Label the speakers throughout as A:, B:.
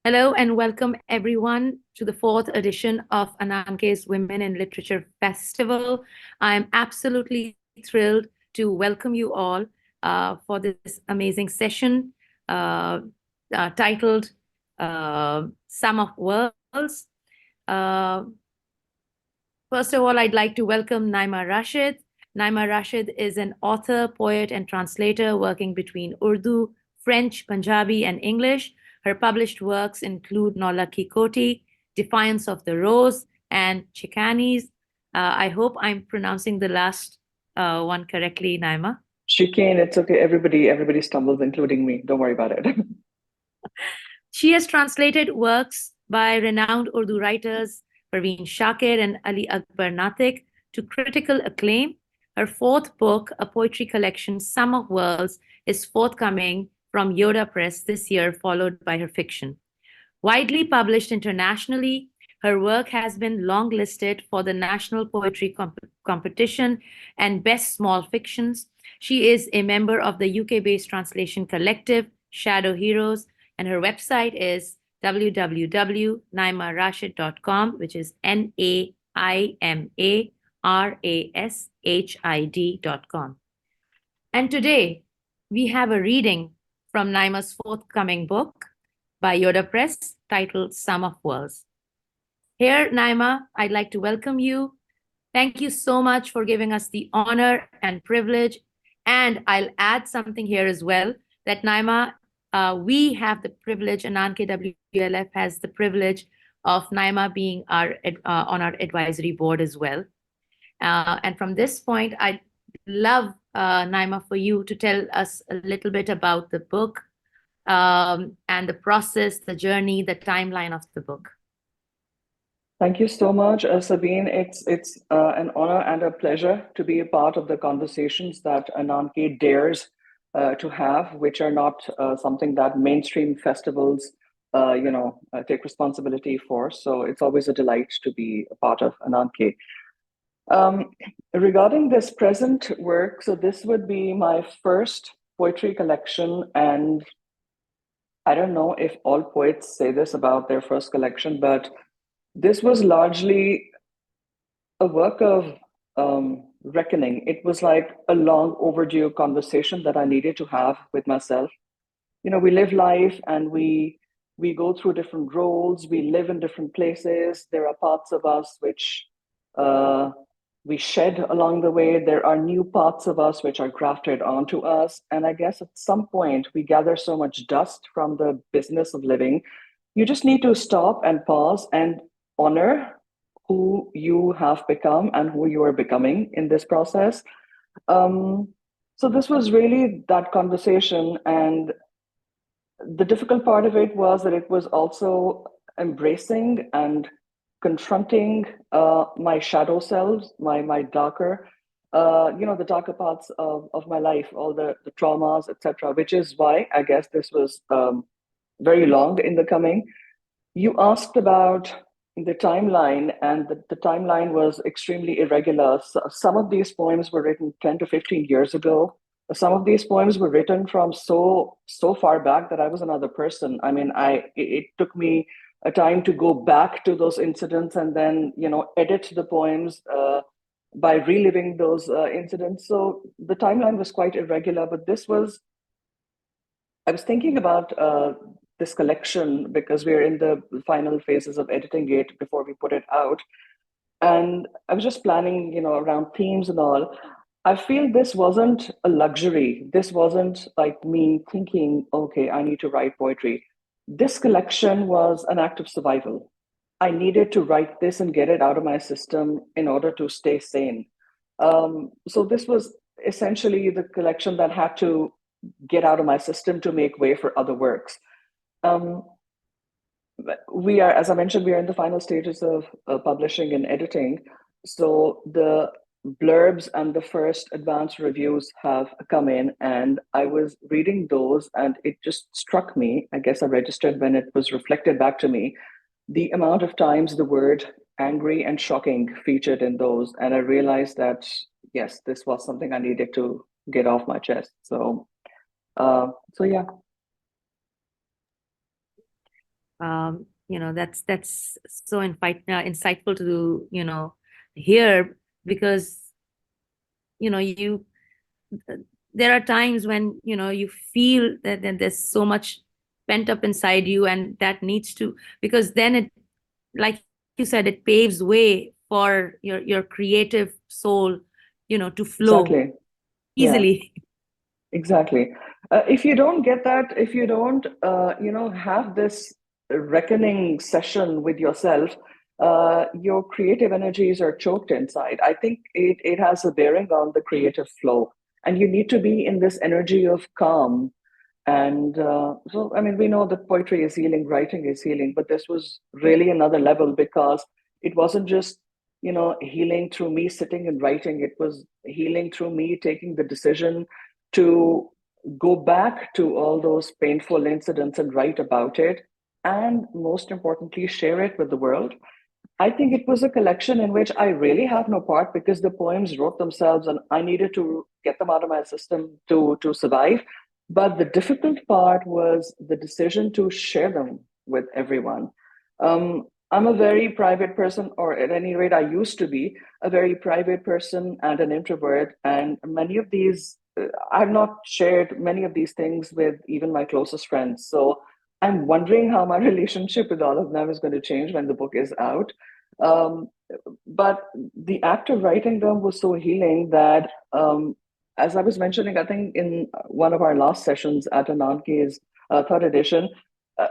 A: Hello and welcome everyone to the fourth edition of Ananke's Women in Literature Festival. I'm absolutely thrilled to welcome you all for this amazing session uh, titled Sum of Worlds. Uh, First of all, I'd like to welcome Naima Rashid. Naima Rashid is an author, poet, and translator working between Urdu, French, Punjabi, and English. Her published works include Nola Ki Koti, Defiance of the Rose, and Chicanis. I hope I'm pronouncing the last one correctly, Naima.
B: Chicane, it's okay. Everybody stumbles, including me. Don't worry about it.
A: She has translated works by renowned Urdu writers Parveen Shakir and Ali Akbar Natik to critical acclaim. Her fourth book, a poetry collection, Sum of Worlds, is forthcoming from Yoda Press this year, followed by her fiction. Widely published internationally, her work has been longlisted for the National Poetry Competition and Best Small Fictions. She is a member of the UK-based translation collective Shadow Heroes, and her website is www.naimarashid.com, which is NAIMARASHID.com. And today we have a reading from Naima's forthcoming book by Yoda Press titled Sum of Worlds. Here, Naima, I'd like to welcome you. Thank you so much for giving us the honor and privilege. And I'll add something here as well, that Naima, we have the privilege, and AnankeWLF has the privilege of Naima being on our advisory board as well. And from this point, I'd love, Naima, for you to tell us a little bit about the book and the process, the journey, the timeline of the book.
B: Thank you so much, Sabine. It's an honor and a pleasure to be a part of the conversations that Ananke dares to have, which are not something that mainstream festivals, take responsibility for. So it's always a delight to be a part of Ananke. Regarding this present work, so this would be my first poetry collection, and I don't know if all poets say this about their first collection, but this was largely a work of reckoning. It was like a long overdue conversation that I needed to have with myself. You know, we live life and we go through different roles. We live in different places. There are parts of us which uh, we shed along the way. There are new parts of us which are grafted onto us. And I guess at some point we gather so much dust from the business of living. You just need to stop and pause and honor who you have become and who you are becoming in this process. Um, so this was really that conversation, and the difficult part of it was that it was also embracing and confronting my shadow selves, my darker, the darker parts of my life, all the traumas, etc. Which is why I guess this was very long in the coming. You asked about the timeline, and the timeline was extremely irregular. So some of these poems were written 10 to 15 years ago. Some of these poems were written from so far back that I was another person. I mean, it took me a time to go back to those incidents and then edit the poems by reliving those incidents. So the timeline was quite irregular, but I was thinking about this collection because we're in the final phases of editing it before we put it out. And I was just planning, around themes and all. I feel this wasn't a luxury. This wasn't like me thinking, okay, I need to write poetry. This collection was an act of survival. I needed to write this and get it out of my system in order to stay sane. So this was essentially the collection that had to get out of my system to make way for other works. Um, we are, as I mentioned, we are in the final stages of publishing and editing. So the blurbs and the first advanced reviews have come in, and I was reading those, and it just struck me. I guess I registered when it was reflected back to me the amount of times the word angry and shocking featured in those, and I realized that yes, this was something I needed to get off my chest. So, yeah.
A: That's so insightful to hear, because you there are times when you feel that there's so much pent up inside you, and that needs to, because then it, like you said, it paves way for your creative soul to flow
B: Exactly. Yeah.
A: easily.
B: Exactly. If you don't get that, if you don't, have this reckoning session with yourself, your creative energies are choked inside. I think it has a bearing on the creative flow. And you need to be in this energy of calm. And so, I mean, we know that poetry is healing, writing is healing, but this was really another level because it wasn't just, healing through me sitting and writing. It was healing through me taking the decision to go back to all those painful incidents and write about it. And most importantly, share it with the world. I think it was a collection in which I really have no part because the poems wrote themselves and I needed to get them out of my system to survive. But the difficult part was the decision to share them with everyone. I'm a very private person, or at any rate, I used to be a very private person and an introvert. And many of these, I've not shared many of these things with even my closest friends. So I'm wondering how my relationship with all of them is going to change when the book is out. Um, but the act of writing them was so healing that, as I was mentioning, I think in one of our last sessions at Ananke's third edition,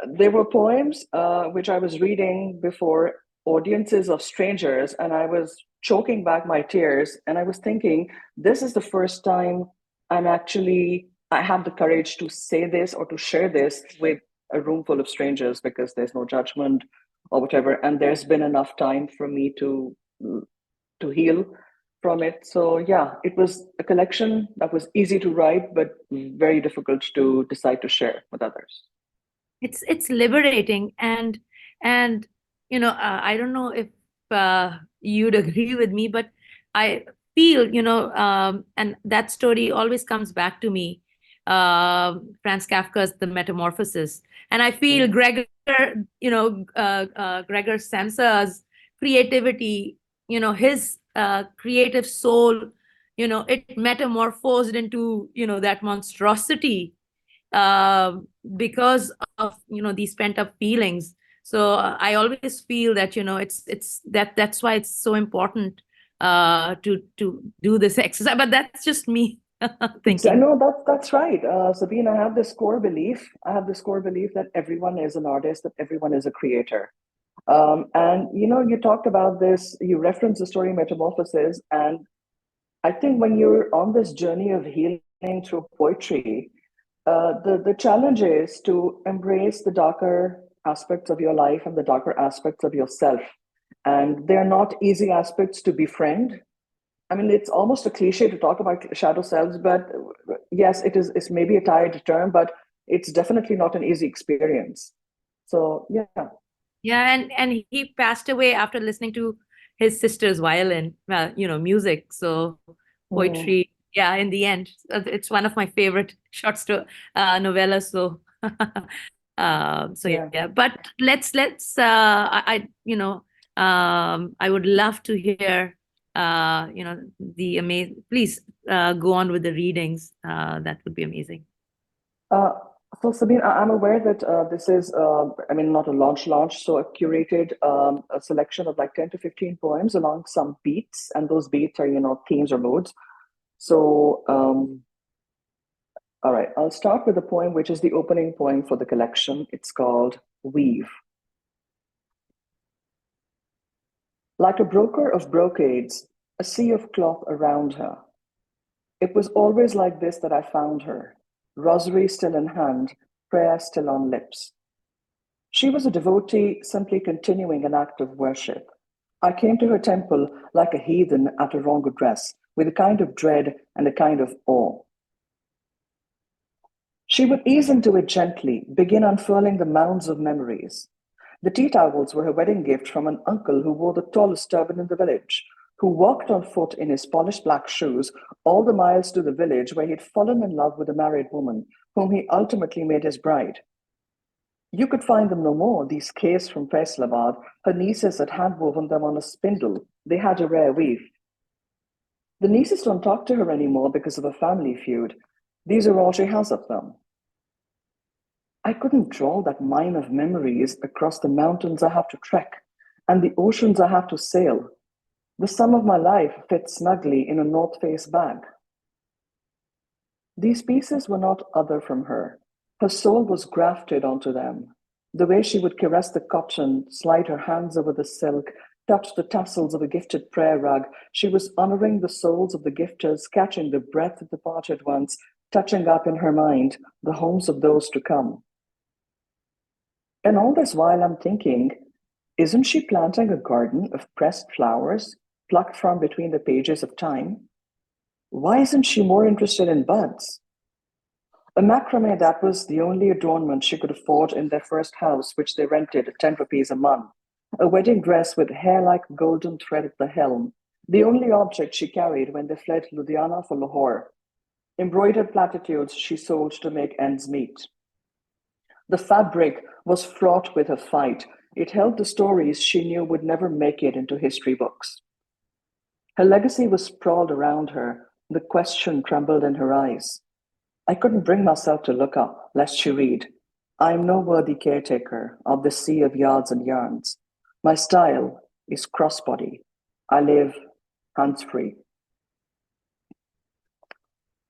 B: there were poems which I was reading before audiences of strangers, and I was choking back my tears. And I was thinking, this is the first time I have the courage to say this or to share this with a room full of strangers because there's no judgment or whatever, and there's been enough time for me to heal from it. So yeah, it was a collection that was easy to write but very difficult to decide to share with others.
A: It's liberating, and I don't know if you'd agree with me, but I feel and that story always comes back to me, Franz Kafka's The Metamorphosis, and I feel
B: Mm.
A: Gregor Samsa's creativity, his creative soul, it metamorphosed into that monstrosity, uh, because of these pent up feelings. So I always feel that that's why it's so important to do this exercise. But that's just me
B: Exactly.
A: thinking.
B: No, that's right. Sabine, I have this core belief. I have this core belief that everyone is an artist, that everyone is a creator. And you talked about this, you referenced the story Metamorphosis, and I think when you're on this journey of healing through poetry, the challenge is to embrace the darker aspects of your life and the darker aspects of yourself. And they're not easy aspects to befriend. I mean, it's almost a cliche to talk about shadow selves, but yes, it is. It's maybe a tired term, but it's definitely not an easy experience. So yeah.
A: Yeah, and he passed away after listening to his sister's violin, music. So
B: Mm,
A: poetry, yeah, in the end, it's one of my favorite short story novellas. So, so
B: yeah.
A: yeah. But let's I would love to hear the amazing. Please go on with the readings. That would be amazing.
B: Uh, so Sabine, I'm aware that this is, I mean, not a launch, so a curated a selection of like 10 to 15 poems along some beats, and those beats are, themes or moods. So, all right, I'll start with a poem which is the opening poem for the collection. It's called Weave. Like a broker of brocades, a sea of cloth around her. It was always like this that I found her, rosary still in hand, prayer still on lips. She was a devotee simply continuing an act of worship. I came to her temple like a heathen at a wrong address, with a kind of dread and a kind of awe. She would ease into it gently, begin unfurling the mounds of memories. The tea towels were her wedding gift from an uncle who wore the tallest turban in the village, who walked on foot in his polished black shoes all the miles to the village where he'd fallen in love with a married woman, whom he ultimately made his bride. You could find them no more, these caves from Faisalabad. Her nieces had hand-woven them on a spindle. They had a rare weave. The nieces don't talk to her anymore because of a family feud. These are all she has of them. I couldn't draw that mine of memories across the mountains I have to trek and the oceans I have to sail. The sum of my life fits snugly in a North Face bag. These pieces were not other from her. Her soul was grafted onto them. The way she would caress the cotton, slide her hands over the silk, touch the tassels of a gifted prayer rug, she was honoring the souls of the gifters, catching the breath of departed ones, touching up in her mind the homes of those to come. And all this while I'm thinking, isn't she planting a garden of pressed flowers plucked from between the pages of time? Why isn't she more interested in buds? A macrame that was the only adornment she could afford in their first house, which they rented at 10 rupees a month. A wedding dress with hair like golden thread at the helm, the only object she carried when they fled Ludhiana for Lahore. Embroidered platitudes she sold to make ends meet. The fabric was fraught with a fight. It held the stories she knew would never make it into history books. Her legacy was sprawled around her. The question trembled in her eyes. I couldn't bring myself to look up, lest she read, I am no worthy caretaker of the sea of yards and yarns. My style is crossbody. I live hands-free.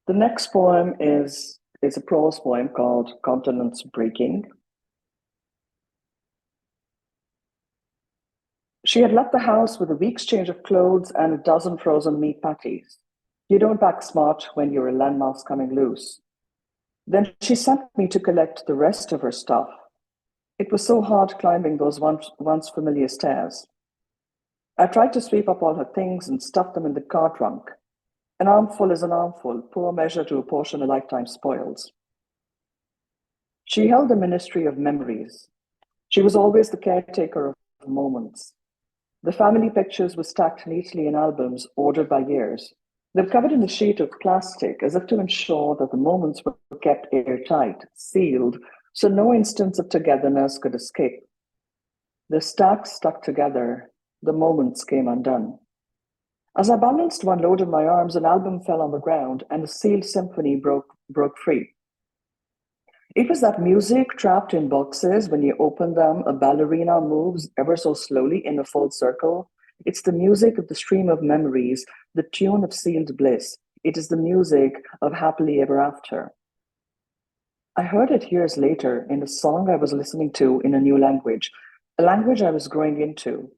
B: The next poem is a prose poem called Continents Breaking. She had left the house with a week's change of clothes and a dozen frozen meat patties. You don't pack smart when you're a landmass coming loose. Then she sent me to collect the rest of her stuff. It was so hard climbing those once familiar stairs. I tried to sweep up all her things and stuff them in the car trunk. An armful is an armful, poor measure to apportion a lifetime's spoils. She held the ministry of memories. She was always the caretaker of moments. The family pictures were stacked neatly in albums ordered by years. They were covered in a sheet of plastic as if to ensure that the moments were kept airtight, sealed, so no instance of togetherness could escape. The stacks stuck together, the moments came undone. As I balanced one load in my arms, an album fell on the ground and a sealed symphony broke free. It was that music trapped in boxes. When you open them, a ballerina moves ever so slowly in a full circle. It's the music of the stream of memories, the tune of sealed bliss. It is the music of happily ever after. I heard it years later in a song I was listening to in a new language, a language I was growing into.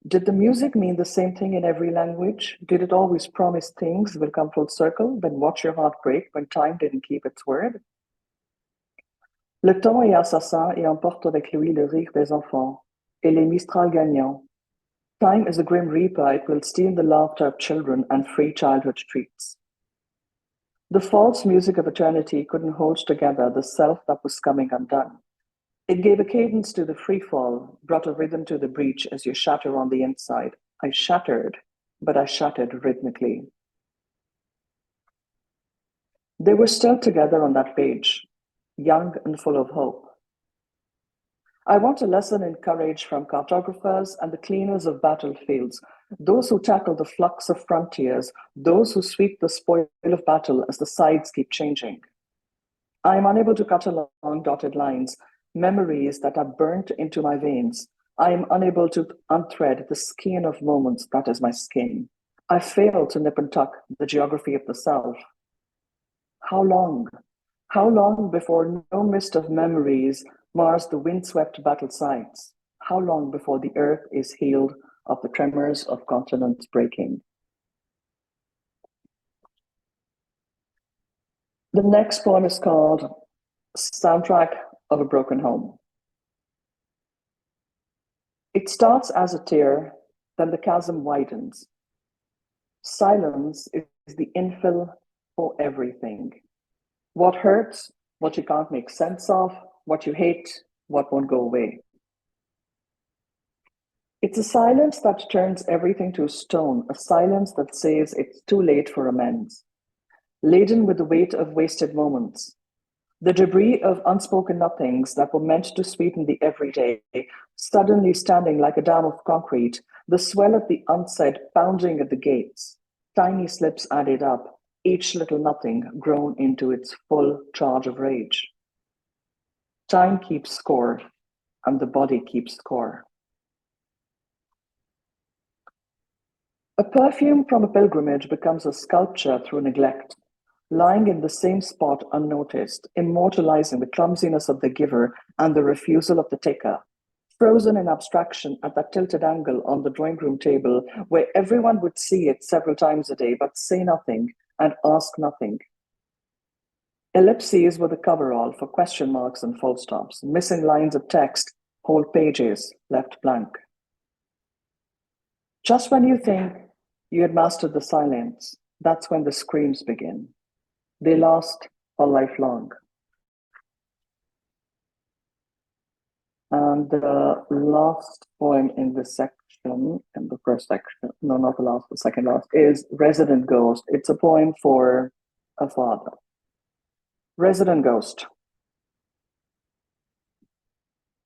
B: Did the music mean the same thing in every language? Did it always promise things will come full circle, then watch your heart break when time didn't keep its word? Le temps est assassin et emporte avec lui le rire des enfants et les Mistral gagnants. Time is a grim reaper, it will steal the laughter of children and free childhood treats. The false music of eternity couldn't hold together the self that was coming undone. It gave a cadence to the free fall, brought a rhythm to the breach as you shatter on the inside. I shattered, but I shattered rhythmically. They were still together on that page, young and full of hope. I want a lesson in courage from cartographers and the cleaners of battlefields, those who tackle the flux of frontiers, those who sweep the spoil of battle as the sides keep changing. I am unable to cut along dotted lines, memories that are burnt into my veins. I am unable to unthread the skein of moments that is my skin. I fail to nip and tuck the geography of the self. How long? How long before no mist of memories mars the windswept battle sites? How long before the earth is healed of the tremors of continents breaking? The next poem is called Soundtrack of a Broken Home. It starts as a tear, then the chasm widens. Silence is the infill for everything. What hurts, what you can't make sense of, what you hate, what won't go away. It's a silence that turns everything to stone, a silence that says it's too late for amends, laden with the weight of wasted moments. The debris of unspoken nothings that were meant to sweeten the everyday, suddenly standing like a dam of concrete, the swell of the unsaid pounding at the gates. Tiny slips added up, each little nothing grown into its full charge of rage. Time keeps score, and the body keeps score. A perfume from a pilgrimage becomes a sculpture through neglect, lying in the same spot unnoticed, immortalizing the clumsiness of the giver and the refusal of the taker, frozen in abstraction at that tilted angle on the drawing room table where everyone would see it several times a day but say nothing and ask nothing. Ellipses were the coverall for question marks and full stops, missing lines of text, whole pages left blank. Just when you think you had mastered the silence, that's when the screams begin. They last a lifelong. And the last poem in this section, in the first section, no, not the last, the second last, is Resident Ghost. It's a poem for a father. Resident Ghost.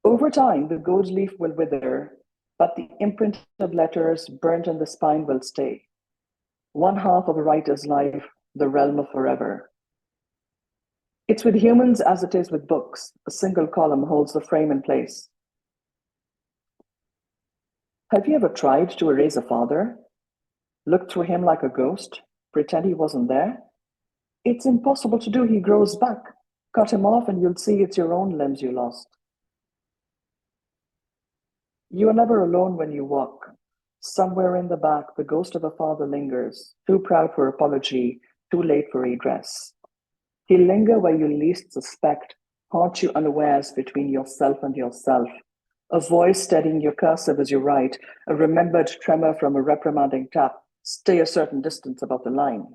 B: Over time, the gold leaf will wither, but the imprint of letters burnt in the spine will stay. One half of a writer's life, the realm of forever. It's with humans as it is with books. A single column holds the frame in place. Have you ever tried to erase a father? Look through him like a ghost? Pretend he wasn't there? It's impossible to do. He grows back. Cut him off and you'll see it's your own limbs you lost. You are never alone when you walk. Somewhere in the back, the ghost of a father lingers, too proud for apology, too late for redress. He'll linger where you least suspect, haunt you unawares between yourself and yourself. A voice steadying your cursive as you write, a remembered tremor from a reprimanding tap, stay a certain distance above the line.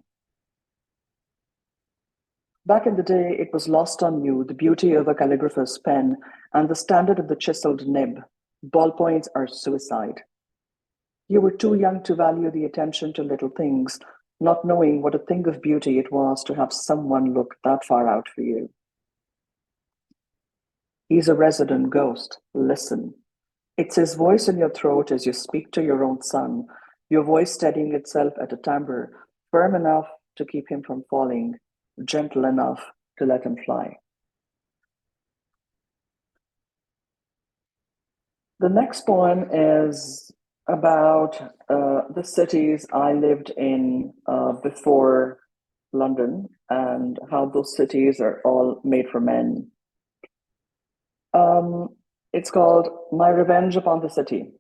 B: Back in the day, it was lost on you, the beauty of a calligrapher's pen and the standard of the chiseled nib. Ballpoints are suicide. You were too young to value the attention to little things, not knowing what a thing of beauty it was to have someone look that far out for you. He's a resident ghost. Listen. It's his voice in your throat as you speak to your own son, your voice steadying itself at a timbre, firm enough to keep him from falling, gentle enough to let him fly. The next poem is about the cities I lived in before London and how those cities are all made for men. It's called My Revenge Upon the City.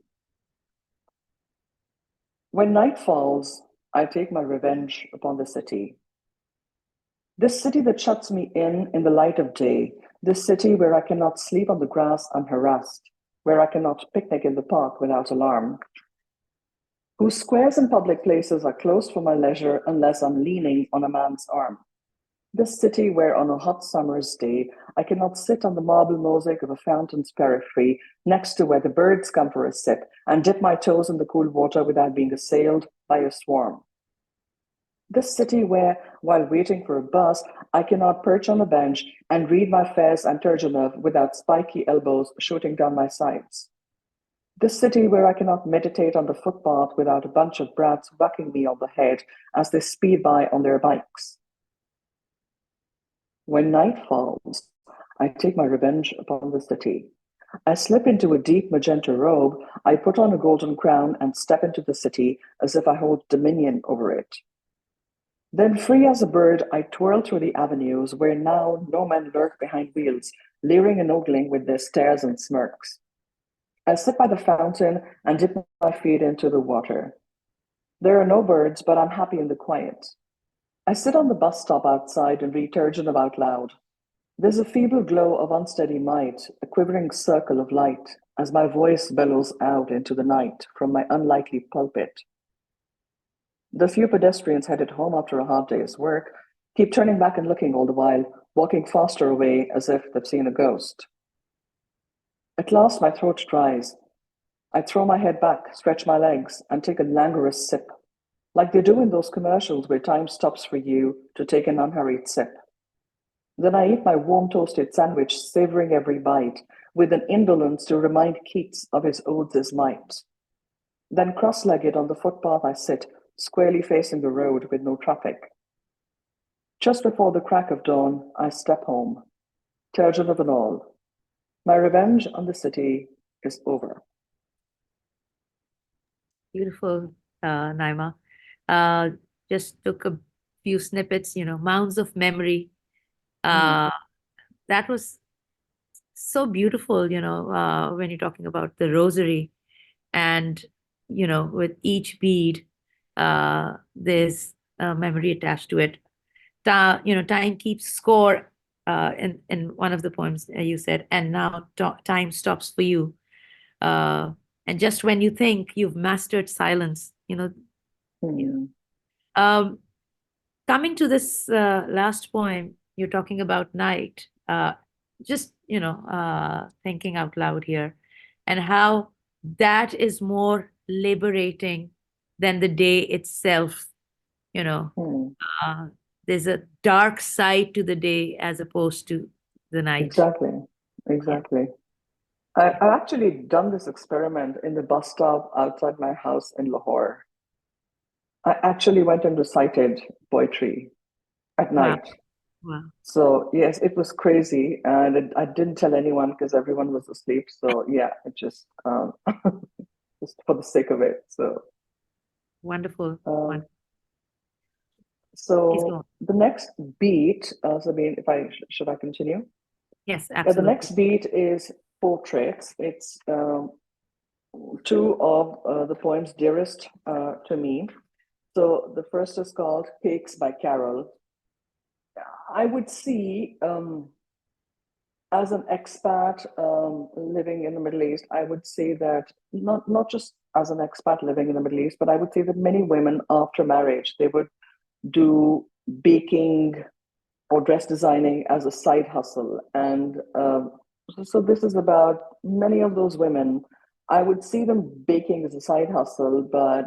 B: When night falls, I take my revenge upon the city. This city that shuts me in the light of day, this city where I cannot sleep on the grass unharassed, where I cannot picnic in the park without alarm, whose squares and public places are closed for my leisure unless I'm leaning on a man's arm. This city where on a hot summer's day, I cannot sit on the marble mosaic of a fountain's periphery next to where the birds come for a sip and dip my toes in the cool water without being assailed by a swarm. This city where, while waiting for a bus, I cannot perch on a bench and read my Fez and Turgenev without spiky elbows shooting down my sides. This city where I cannot meditate on the footpath without a bunch of brats whacking me on the head as they speed by on their bikes. When night falls, I take my revenge upon the city. I slip into a deep magenta robe, I put on a golden crown and step into the city as if I hold dominion over it. Then, free as a bird, I twirl through the avenues where now no men lurk behind wheels, leering and ogling with their stares and smirks. I sit by the fountain and dip my feet into the water. There are no birds, but I'm happy in the quiet. I sit on the bus stop outside and read Turgenev out loud. There's a feeble glow of unsteady might, a quivering circle of light, as my voice bellows out into the night from my unlikely pulpit. The few pedestrians headed home after a hard day's work keep turning back and looking all the while, walking faster away as if they've seen a ghost. At last, my throat dries. I throw my head back, stretch my legs, and take a languorous sip, like they do in those commercials where time stops for you to take an unhurried sip. Then I eat my warm toasted sandwich, savoring every bite, with an indolence to remind Keats of his odes' might. Then cross-legged on the footpath I sit, squarely facing the road with no traffic. Just before the crack of dawn, I step home, turgid of it all. My revenge on the city is over.
A: Beautiful, Naima. Uh, just took a few snippets, mounds of memory.
B: Hmm.
A: That was so beautiful, when you're talking about the rosary and, with each bead, there's a memory attached to it. Time keeps score. In one of the poems you said, and now time stops for you. Uh, and just when you think you've mastered silence, you
B: Hmm.
A: um, coming to this last poem, you're talking about night. Just thinking out loud here, and how that is more liberating than the day itself. You know,
B: Hmm.
A: uh, there's a dark side to the day as opposed to the night.
B: Exactly.
A: Yeah.
B: Exactly. I've actually done this experiment in the bus stop outside my house in Lahore. I actually went and recited poetry at
A: Wow.
B: night.
A: Wow.
B: So yes, it was crazy, and I didn't tell anyone because everyone was asleep. So yeah, it just just for the sake of it. So
A: Wonderful.
B: um,
A: Wonderful. Please go on.
B: so the next beat, Sabine, if I should I continue?
A: Yes,
B: Yeah, the
A: absolutely.
B: next beat is portraits. It's two of the poems dearest to me. So the first is called Cakes by Carol. I would see, as an expat living in the Middle East, I would say that not just as an expat living in the Middle East, but I would say that many women after marriage, they would do baking or dress designing as a side hustle. And so this is about many of those women. I would see them baking as a side hustle, but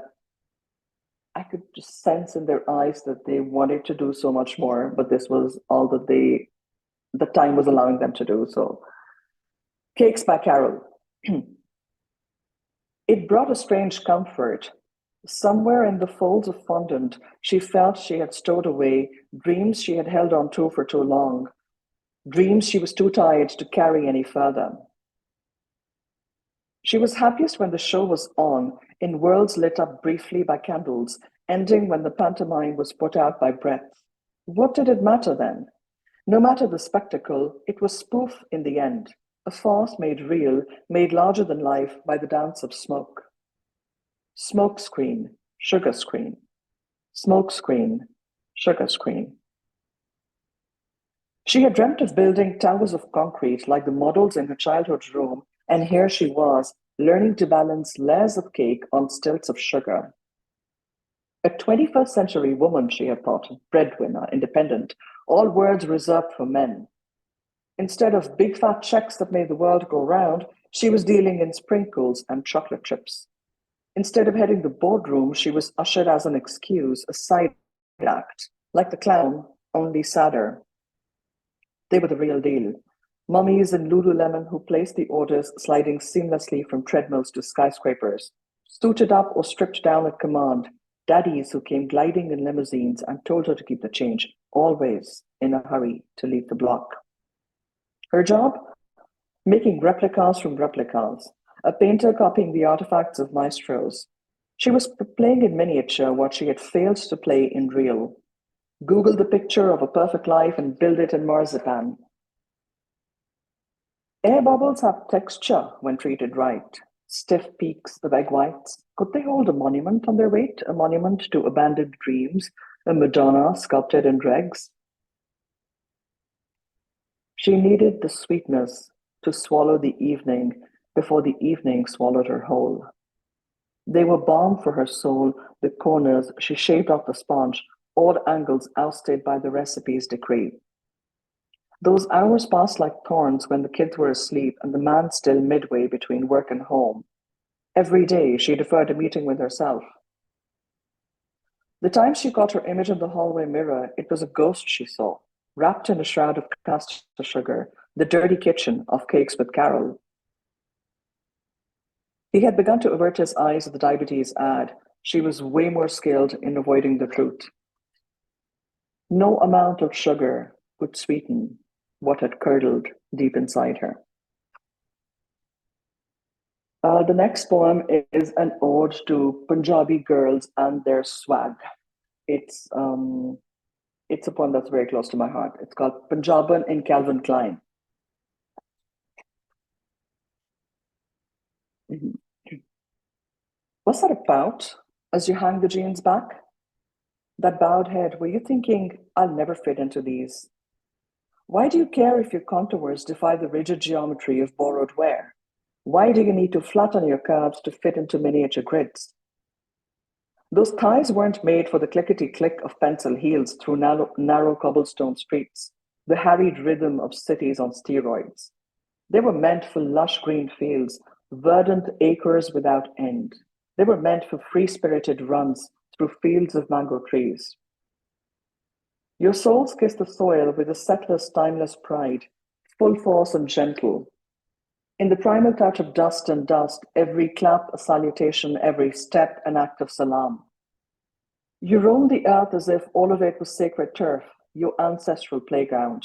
B: I could just sense in their eyes that they wanted to do so much more, but this was all that the time was allowing them to do. So, Cakes by Carol. It brought a strange comfort. Somewhere in the folds of fondant, she felt she had stowed away dreams she had held on to for too long, dreams she was too tired to carry any further. She was happiest when the show was on, in worlds lit up briefly by candles, ending when the pantomime was put out by breath. What did it matter then? No matter the spectacle, it was spoof in the end, a farce made real, made larger than life by the dance of smoke. Smoke screen, sugar screen, smoke screen, sugar screen. She had dreamt of building towers of concrete like the models in her childhood room, and here she was, learning to balance layers of cake on stilts of sugar. A 21st century woman, she had thought, breadwinner, independent, all words reserved for men. Instead of big fat checks that made the world go round, she was dealing in sprinkles and chocolate chips. Instead of heading the boardroom, she was ushered as an excuse, a side act, like the clown, only sadder. They were the real deal. Mummies in Lululemon who placed the orders sliding seamlessly from treadmills to skyscrapers, suited up or stripped down at command. Daddies who came gliding in limousines and told her to keep the change, always in a hurry to leave the block. Her job? Making replicas from replicas, a painter copying the artifacts of maestros. She was playing in miniature what she had failed to play in real. Google the picture of a perfect life and build it in marzipan. Air bubbles have texture when treated right. Stiff peaks of egg whites. Could they hold a monument on their weight? A monument to abandoned dreams? A Madonna sculpted in dregs? She needed the sweetness to swallow the evening before the evening swallowed her whole. They were balm for her soul, the corners she shaved off the sponge, odd angles ousted by the recipe's decree. Those hours passed like thorns when the kids were asleep and the man still midway between work and home. Every day she deferred a meeting with herself. The time she caught her image in the hallway mirror, it was a ghost she saw. wrapped in a shroud of caster sugar, the dirty kitchen of Cakes with Carol. He had begun to avert his eyes at the diabetes ad. She was way more skilled in avoiding the truth. No amount of sugar could sweeten what had curdled deep inside her. The next poem is an ode to Punjabi girls and their swag. It's a poem that's very close to my heart. It's called Punjaban in Calvin Klein. Mhm. What's that about as you hang the jeans back? That bowed head, were you thinking, I'll never fit into these? Why do you care if your contours defy the rigid geometry of borrowed wear? Why do you need to flatten your curves to fit into miniature grids? Those thighs weren't made for the clickety-click of pencil heels through narrow cobblestone streets, the harried rhythm of cities on steroids. They were meant for lush green fields, verdant acres without end. They were meant for free-spirited runs through fields of mango trees. Your soles kiss the soil with a settler's timeless pride, full force and gentle. In the primal touch of dust and dust, every clap a salutation, every step an act of salam. You roam the earth as if all of it was sacred turf, your ancestral playground.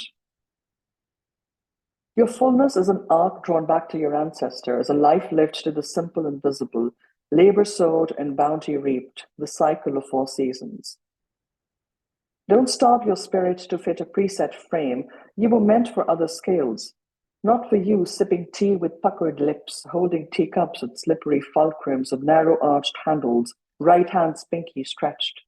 B: Your fullness is an arc drawn back to your ancestors, a life lived to the simple and visible, labor sowed and bounty reaped, the cycle of 4 seasons. Don't starve your spirit to fit a preset frame. You were meant for other scales. Not for you sipping tea with puckered lips, holding teacups with slippery fulcrums of narrow-arched handles, right hand pinky stretched.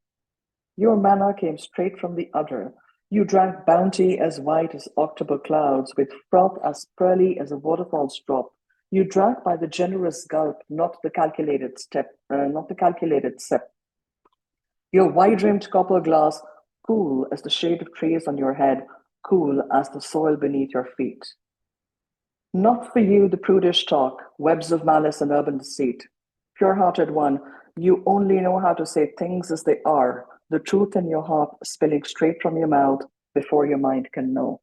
B: Your manna came straight from the udder. You drank bounty as white as October clouds, with froth as pearly as a waterfall's drop. You drank by the generous gulp, not the calculated sip. Your wide-rimmed copper glass, cool as the shade of trees on your head, cool as the soil beneath your feet. Not for you the prudish talk, webs of malice and urban deceit. Pure-hearted one, you only know how to say things as they are, the truth in your heart spilling straight from your mouth before your mind can know.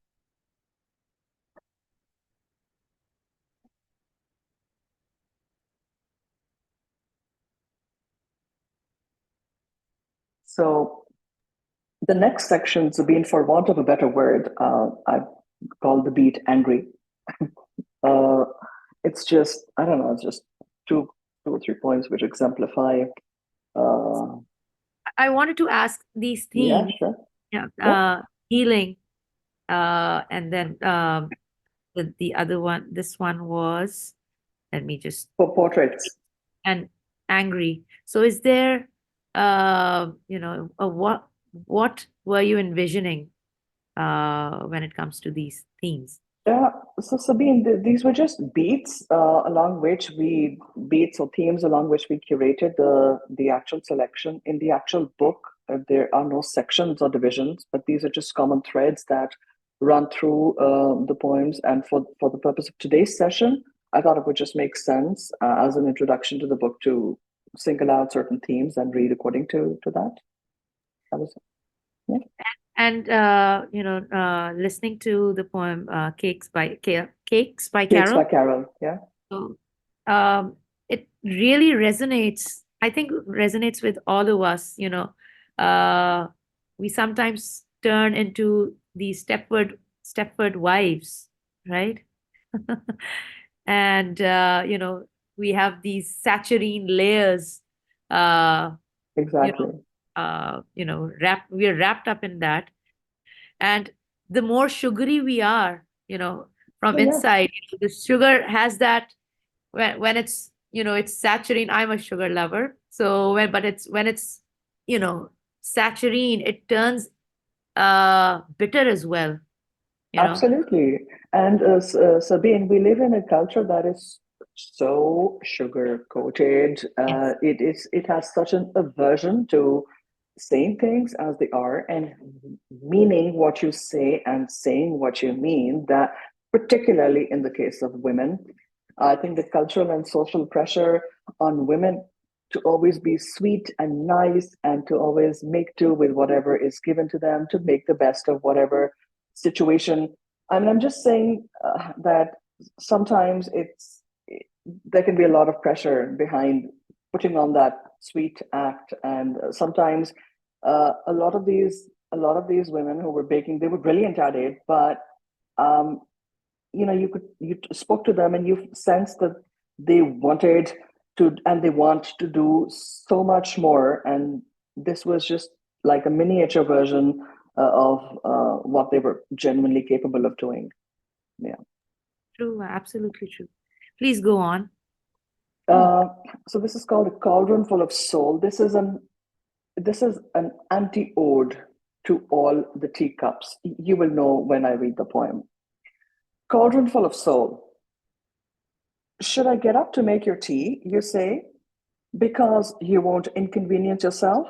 B: So the next section, Sabine, for want of a better word, I call the beat angry. It's just, I don't know, it's just two or three points which exemplify.
A: I wanted to ask these
B: Yeah,
A: themes,
B: sure.
A: healing, and then the other one, this one was, let me just,
B: For portraits.
A: and angry. So is there, what were you envisioning when it comes to these themes?
B: Yeah, so Sabine, these were just beats beats or themes along which we curated the actual selection. In the actual book, there are no sections or divisions, but these are just common threads that run through the poems. And for the purpose of today's session, I thought it would just make sense as an introduction to the book to single out certain themes and read according to that. That was, yeah.
A: And listening to the poem Cakes by
B: Cakes by
A: Carol.
B: Carol, yeah.
A: So, it really resonates. I think resonates with all of us. We sometimes turn into these Stepford wives, right? And we have these saccharine layers. Uh,
B: Exactly.
A: We're wrapped up in that, and the more sugary we are, from
B: Oh, yeah.
A: inside, the sugar has that, when it's, it's saccharine. I'm a sugar lover, so when it's saccharine, it turns bitter as well.
B: Absolutely. And Sabine, we live in a culture that is so sugar coated.
A: Yes.
B: It has such an aversion to saying things as they are and meaning what you say and saying what you mean, that particularly in the case of women, I think the cultural and social pressure on women to always be sweet and nice and to always make do with whatever is given to them, to make the best of whatever situation. I mean, I'm just saying that sometimes there can be a lot of pressure behind putting on that sweet act, and sometimes a lot of these women who were baking, they were brilliant at it, but um, you spoke to them and you sensed that they wanted to, and they want to do so much more, and this was just like a miniature version of what they were genuinely capable of doing. Yeah.
A: True, absolutely true. Please go on.
B: So this is called A Cauldron Full of Soul. This is an anti-ode to all the teacups. You will know when I read the poem. Cauldron full of soul. Should I get up to make your tea, you say, because you won't inconvenience yourself?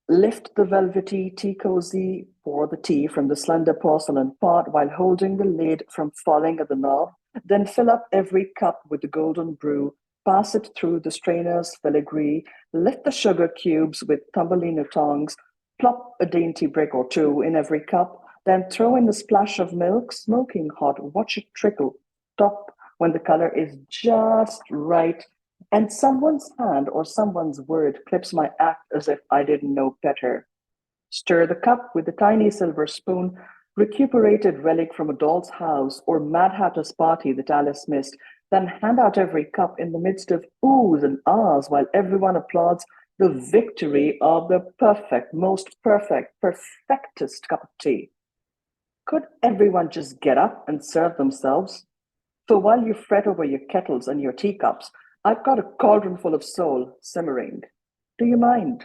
B: Lift the velvety tea cozy, pour the tea from the slender porcelain pot while holding the lid from falling at the knob, then fill up every cup with the golden brew, pass it through the strainer's filigree, lift the sugar cubes with Thumbelina tongs, plop a dainty brick or two in every cup, then throw in a splash of milk, smoking hot, watch it trickle, stop when the color is just right, and someone's hand or someone's word clips my act as if I didn't know better. Stir the cup with a tiny silver spoon, recuperated relic from a doll's house or Mad Hatter's party that Alice missed, then hand out every cup in the midst of oohs and ahs while everyone applauds the victory of the perfect, most perfect, perfectest cup of tea. Could everyone just get up and serve themselves? So while you fret over your kettles and your teacups, I've got a cauldron full of soul simmering. Do you mind?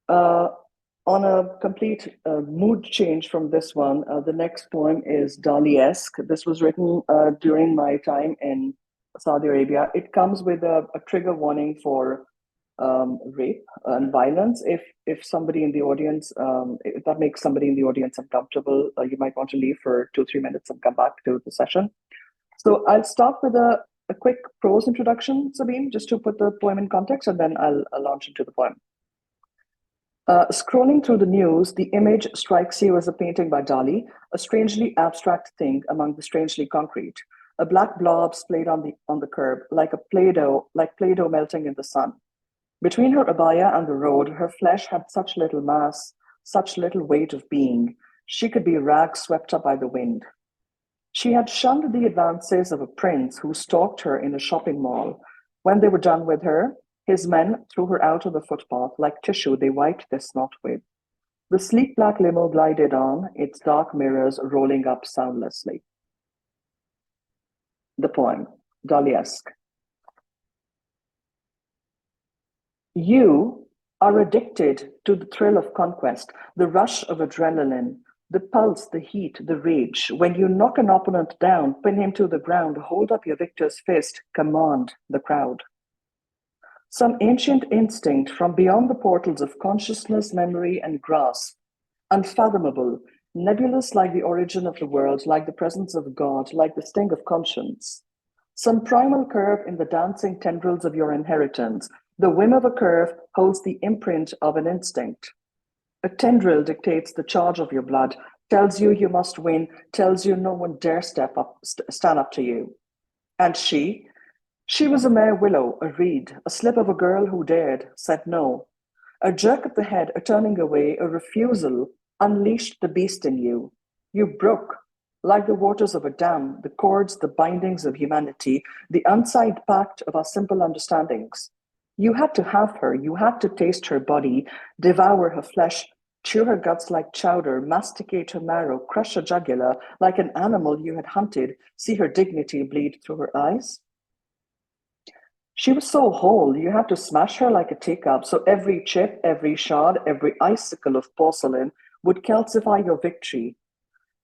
B: On a complete mood change from this one, the next poem is Dali-esque. This was written during my time in Saudi Arabia. It comes with a trigger warning for rape and violence. If somebody in the audience, if that makes somebody in the audience uncomfortable, you might want to leave for 2-3 minutes and come back to the session. So I'll start with a quick prose introduction, Sabine, just to put the poem in context, and then I'll launch into the poem. Scrolling through the news, the image strikes you as a painting by Dali, a strangely abstract thing among the strangely concrete. A black blob splayed on the curb, like Play-Doh melting in the sun. Between her abaya and the road, her flesh had such little mass, such little weight of being. She could be rags swept up by the wind. She had shunned the advances of a prince who stalked her in a shopping mall. When they were done with her, his men threw her out on the footpath like tissue they wiped their snot with. The sleek black limo glided on, its dark mirrors rolling up soundlessly. The poem, Dali-esque. You are addicted to the thrill of conquest, the rush of adrenaline, the pulse, the heat, the rage. When you knock an opponent down, pin him to the ground, hold up your victor's fist, command the crowd. Some ancient instinct from beyond the portals of consciousness, memory, and grasp, unfathomable, nebulous like the origin of the world, like the presence of God, like the sting of conscience. Some primal curve in the dancing tendrils of your inheritance. The whim of a curve holds the imprint of an instinct. A tendril dictates the charge of your blood, tells you must win, tells you no one dare stand up to you. And she was a mere willow, a reed, a slip of a girl who dared, said no. A jerk of the head, a turning away, a refusal unleashed the beast in you. You broke, like the waters of a dam, the cords, the bindings of humanity, the unsigned pact of our simple understandings. You had to have her, you had to taste her body, devour her flesh, chew her guts like chowder, masticate her marrow, crush her jugular, like an animal you had hunted, see her dignity bleed through her eyes. She was so whole, you had to smash her like a teacup, so every chip, every shard, every icicle of porcelain would calcify your victory.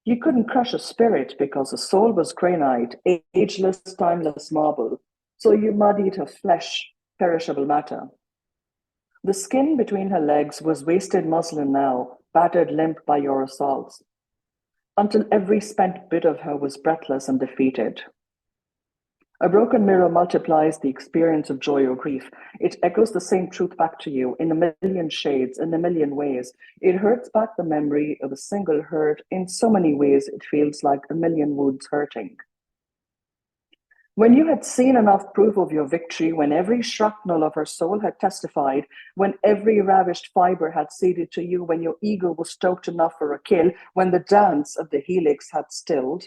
B: You couldn't crush a spirit because the soul was granite, ageless, timeless marble, so you muddied her flesh, perishable matter. The skin between her legs was wasted muslin now, battered limp by your assaults, until every spent bit of her was breathless and defeated. A broken mirror multiplies the experience of joy or grief. It echoes the same truth back to you in a million shades, in a million ways. It hurts back the memory of a single hurt. In so many ways, it feels like a million wounds hurting. When you had seen enough proof of your victory, when every shrapnel of her soul had testified, when every ravished fiber had ceded to you, when your ego was stoked enough for a kill, when the dance of the helix had stilled,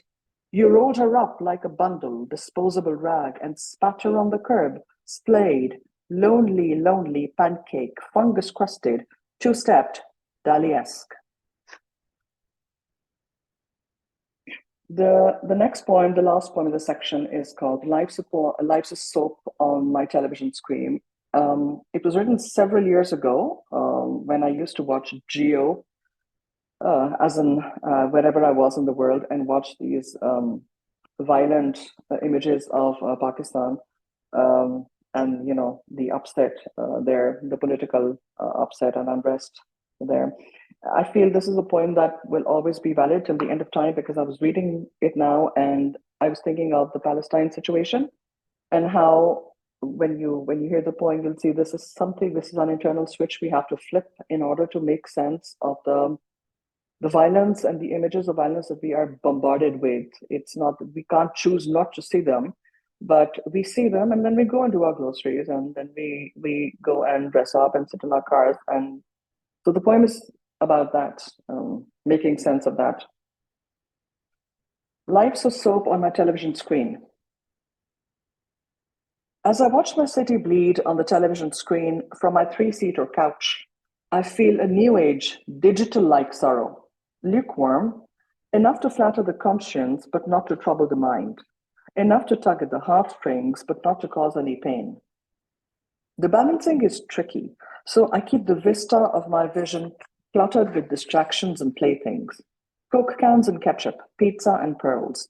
B: you rolled her up like a bundle, disposable rag, and spat her on the curb, splayed, lonely, lonely pancake, fungus crusted, two-stepped, Dali-esque. The next poem, the last poem in the section, is called Life's a Soap on My Television Screen. It was written several years ago when I used to watch Geo, as in wherever I was in the world, and watch these violent images of Pakistan, and the upset there, the political upset and unrest there. I feel this is a poem that will always be valid till the end of time, because I was reading it now and I was thinking of the Palestine situation, and how when you hear the poem, you'll see this is an internal switch we have to flip in order to make sense of the violence and the images of violence that we are bombarded with. It's not that we can't choose not to see them, but we see them, and then we go and do our groceries, and then we go and dress up and sit in our cars. And so the poem is about that, making sense of that. Life's a soap on my television screen. As I watch my city bleed on the television screen from my three-seater couch, I feel a new age, digital-like sorrow, lukewarm, enough to flatter the conscience, but not to trouble the mind, enough to tug at the heartstrings, but not to cause any pain. The balancing is tricky, so I keep the vista of my vision cluttered with distractions and playthings, Coke cans and ketchup, pizza and pearls,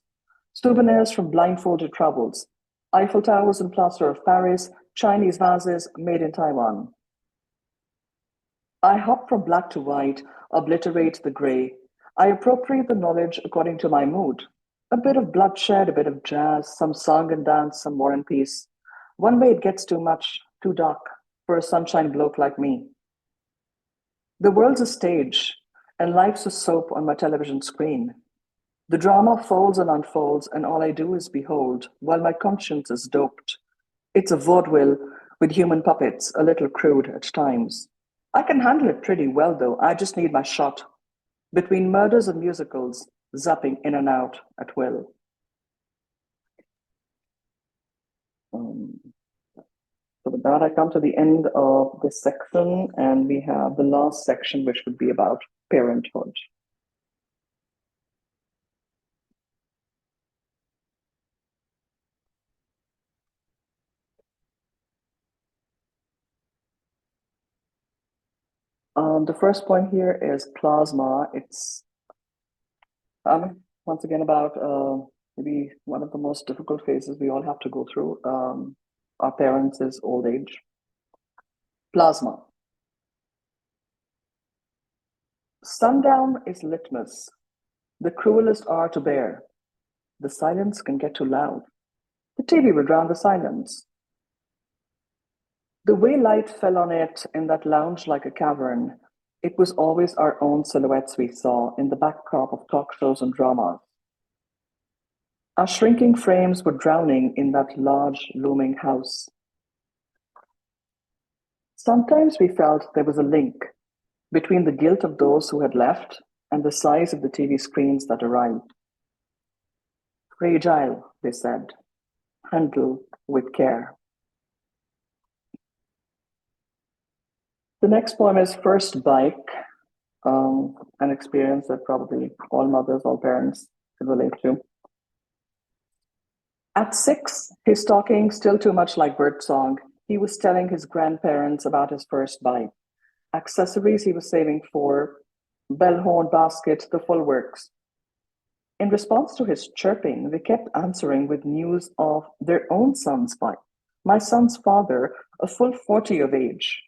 B: souvenirs from blindfolded travels, Eiffel Towers and plaster of Paris, Chinese vases made in Taiwan. I hop from black to white, obliterate the gray. I appropriate the knowledge according to my mood. A bit of bloodshed, a bit of jazz, some song and dance, some war and peace. One way it gets too much, too dark for a sunshine bloke like me. The world's a stage, and life's a soap on my television screen. The drama folds and unfolds, and all I do is behold, while my conscience is doped. It's a vaudeville with human puppets, a little crude at times. I can handle it pretty well, though. I just need my shot. Between murders and musicals, zapping in and out at will. So with that, I come to the end of this section, and we have the last section, which would be about parenthood. The first point here is plasma. It's once again about maybe one of the most difficult phases we all have to go through. Our parents' old age. Plasma. Sundown is litmus. The cruelest are to bear. The silence can get too loud. The TV will drown the silence. The way light fell on it in that lounge like a cavern, it was always our own silhouettes we saw in the backdrop of talk shows and dramas. Our shrinking frames were drowning in that large, looming house. Sometimes we felt there was a link between the guilt of those who had left and the size of the TV screens that arrived. Fragile, they said. Handle with care. The next poem is First Bike, an experience that probably all mothers, all parents can relate to. At 6, his talking still too much like birdsong. He was telling his grandparents about his first bike, accessories he was saving for, bell horn basket, the full works. In response to his chirping, they kept answering with news of their own son's bike. My son's father, a full 40 of age.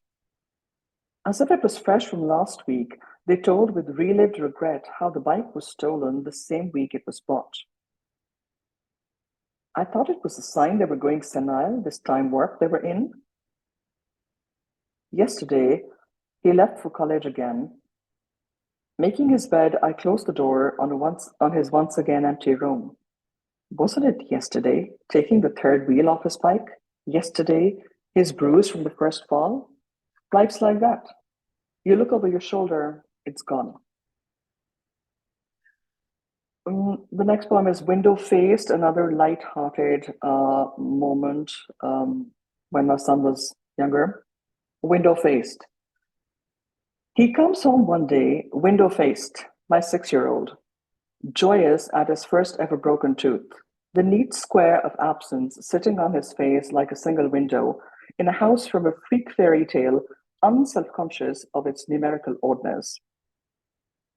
B: As if it was fresh from last week, they told with relived regret how the bike was stolen the same week it was bought. I thought it was a sign they were going senile, this time work they were in. Yesterday, he left for college again. Making his bed, I closed the door on his once again empty room. Wasn't it yesterday, taking the third wheel off his bike? Yesterday, his bruise from the first fall? Life's like that. You look over your shoulder, it's gone. The next poem is Window Faced, another light-hearted moment when my son was younger. Window Faced. He comes home one day, window faced, my 6-year-old, joyous at his first ever broken tooth. The neat square of absence sitting on his face like a single window in a house from a freak fairy tale, unself-conscious of its numerical oddness.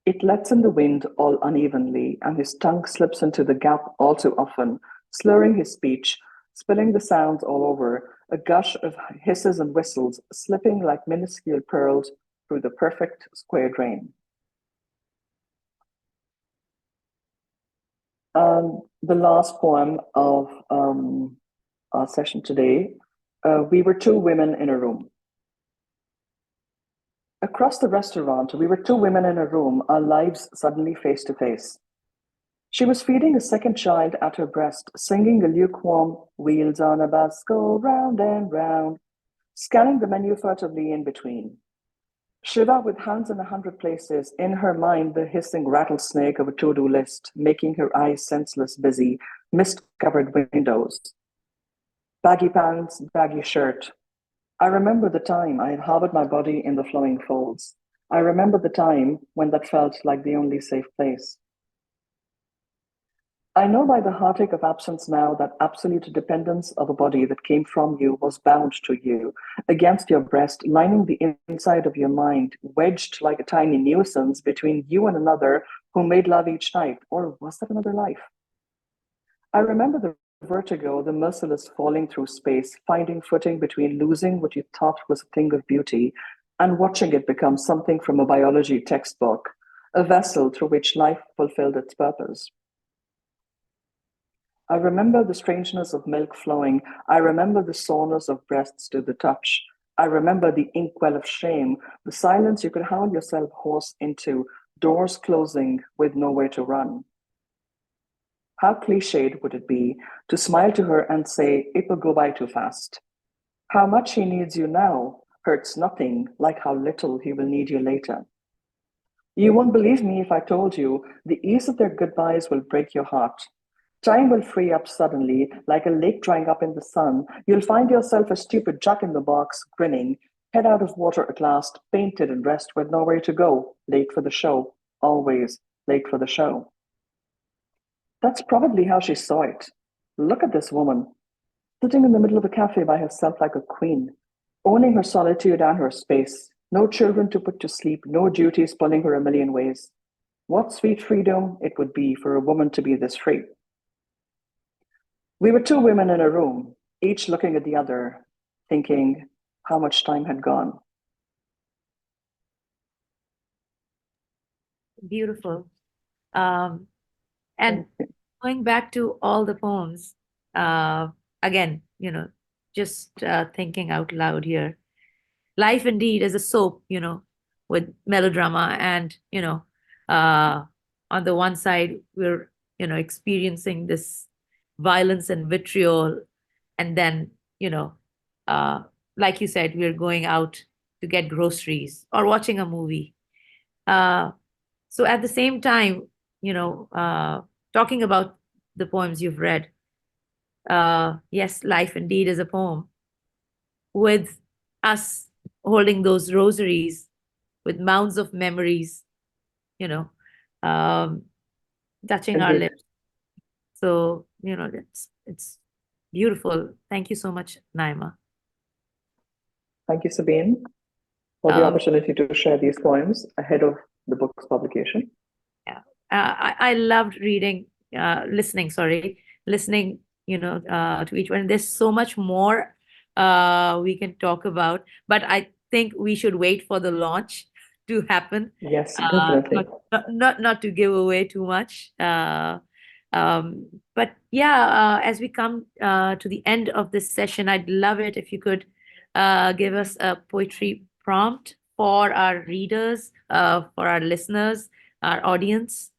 B: It lets in the wind all unevenly, and his tongue slips into the gap all too often, slurring his speech, spilling the sounds all over, a gush of hisses and whistles slipping like minuscule pearls through the perfect square drain. The last poem of our session today, We Were Two Women in a Room. Across the restaurant, we were two women in a room, our lives suddenly face to face. She was feeding a second child at her breast, singing a lukewarm, wheels on a bus go round and round, scanning the menu furtively in between. Shiva, with hands in 100 places, in her mind the hissing rattlesnake of a to-do list, making her eyes senseless busy, mist-covered windows. Baggy pants, baggy shirt. I remember the time I had harbored my body in the flowing folds. I remember the time when that felt like the only safe place. I know by the heartache of absence now that absolute dependence of a body that came from you was bound to you, against your breast, lining the inside of your mind, wedged like a tiny nuisance between you and another who made love each night. Or was that another life? I remember the vertigo, the merciless falling through space, finding footing between losing what you thought was a thing of beauty and watching it become something from a biology textbook, a vessel through which life fulfilled its purpose. I remember the strangeness of milk flowing. I remember the soreness of breasts to the touch. I remember the inkwell of shame, the silence you could howl yourself hoarse into, doors closing with nowhere to run. How cliched would it be to smile to her and say, it will go by too fast? How much he needs you now hurts nothing like how little he will need you later. You won't believe me if I told you the ease of their goodbyes will break your heart. Time will free up suddenly, like a lake drying up in the sun. You'll find yourself a stupid jack in the box, grinning, head out of water at last, painted and dressed with nowhere to go, late for the show, always late for the show. That's probably how she saw it. Look at this woman, sitting in the middle of a cafe by herself like a queen, owning her solitude and her space. No children to put to sleep, no duties pulling her a million ways. What sweet freedom it would be for a woman to be this free. We were two women in a room, each looking at the other, thinking how much time had gone.
A: Beautiful. And going back to all the poems, again, just thinking out loud here. Life indeed is a soap, with melodrama and, on the one side, we're, experiencing this violence and vitriol. And then, like you said, we're going out to get groceries or watching a movie. So at the same time, talking about the poems you've read, yes, life indeed is a poem, with us holding those rosaries with mounds of memories, touching our lips. So, it's beautiful. Thank you so much, Naima.
B: Thank you, Sabine, for the opportunity to share these poems ahead of the book's publication.
A: Yeah, I loved listening, to each one. There's so much more we can talk about, but I think we should wait for the launch to happen.
B: Yes, definitely.
A: Not to give away too much. But yeah, as we come to the end of this session, I'd love it if you could give us a poetry prompt for our readers, for our listeners, our audience.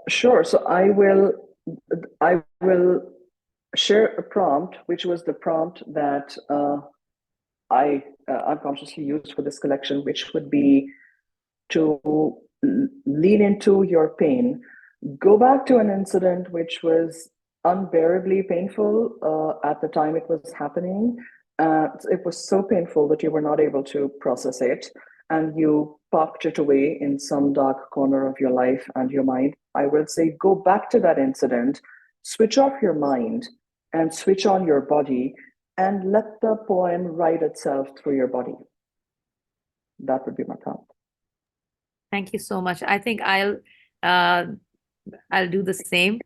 B: Sure. So I will share a prompt, which was the prompt that I unconsciously used for this collection, which would be to lean into your pain. Go back to an incident which was unbearably painful at the time it was happening. It was so painful that you were not able to process it, and you parked it away in some dark corner of your life and your mind. I will say, go back to that incident, switch off your mind, and switch on your body, and let the poem write itself through your body. That would be my prompt.
A: Thank you so much. I think I'll do the same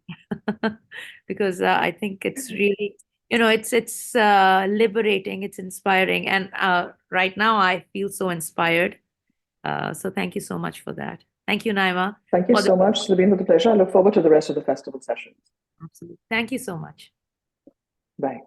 A: because I think it's really, it's liberating, it's inspiring, and right now I feel so inspired. So thank you so much for that. Thank you, Naima.
B: Thank you so much. It's been with a pleasure. I look forward to the rest of the festival sessions.
A: Absolutely. Thank you so much.
B: Bye.